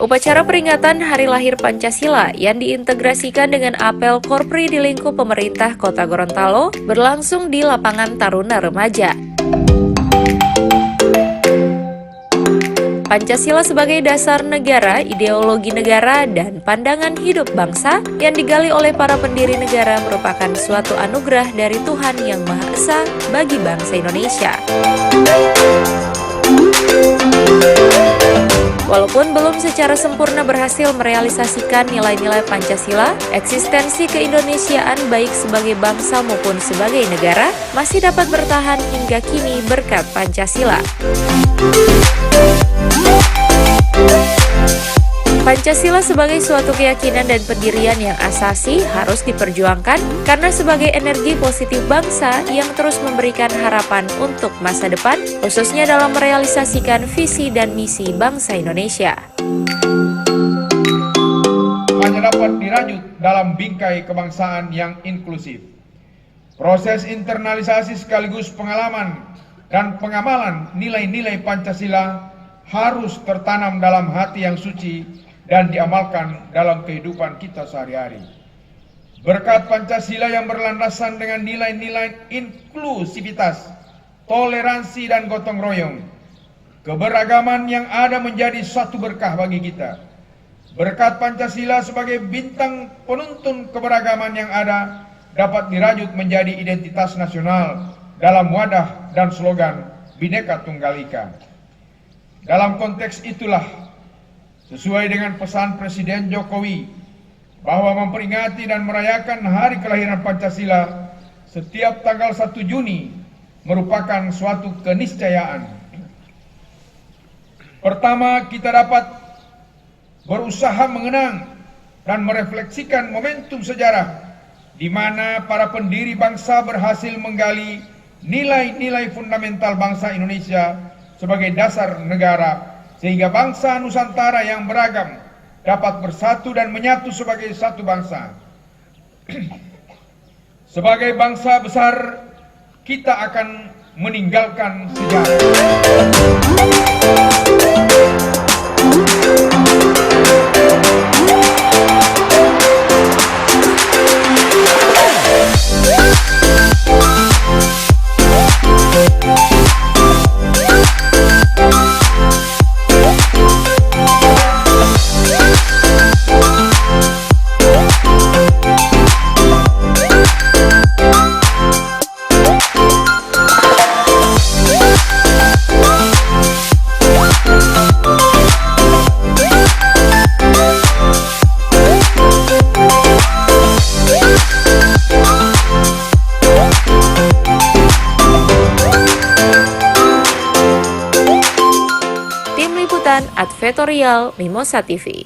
Upacara peringatan Hari Lahir Pancasila yang diintegrasikan dengan apel Korpri di lingkup pemerintah Kota Gorontalo berlangsung di lapangan Taruna Remaja. Pancasila sebagai dasar negara, ideologi negara, dan pandangan hidup bangsa yang digali oleh para pendiri negara merupakan suatu anugerah dari Tuhan Yang Maha Esa bagi bangsa Indonesia. Walaupun belum secara sempurna berhasil merealisasikan nilai-nilai Pancasila, eksistensi keindonesiaan baik sebagai bangsa maupun sebagai negara masih dapat bertahan hingga kini berkat Pancasila. Pancasila sebagai suatu keyakinan dan pendirian yang asasi harus diperjuangkan karena sebagai energi positif bangsa yang terus memberikan harapan untuk masa depan, khususnya dalam merealisasikan visi dan misi bangsa Indonesia. Hanya dapat dirajut dalam bingkai kebangsaan yang inklusif. Proses internalisasi sekaligus pengalaman dan pengamalan nilai-nilai Pancasila harus tertanam dalam hati yang suci dan diamalkan dalam kehidupan kita sehari-hari. Berkat Pancasila yang berlandasan dengan nilai-nilai inklusivitas, toleransi dan gotong royong, keberagaman yang ada menjadi suatu berkah bagi kita. Berkat Pancasila sebagai bintang penuntun keberagaman yang ada dapat dirajut menjadi identitas nasional dalam wadah dan slogan Bhinneka Tunggal Ika. Dalam konteks itulah, sesuai dengan pesan Presiden Jokowi bahwa memperingati dan merayakan hari kelahiran Pancasila setiap tanggal 1 Juni merupakan suatu keniscayaan. Pertama, kita dapat berusaha mengenang dan merefleksikan momentum sejarah di mana para pendiri bangsa berhasil menggali nilai-nilai fundamental bangsa Indonesia sebagai dasar negara, sehingga bangsa Nusantara yang beragam dapat bersatu dan menyatu sebagai satu bangsa. Sebagai bangsa besar, kita akan meninggalkan sejarah. Advertorial Mimosa TV.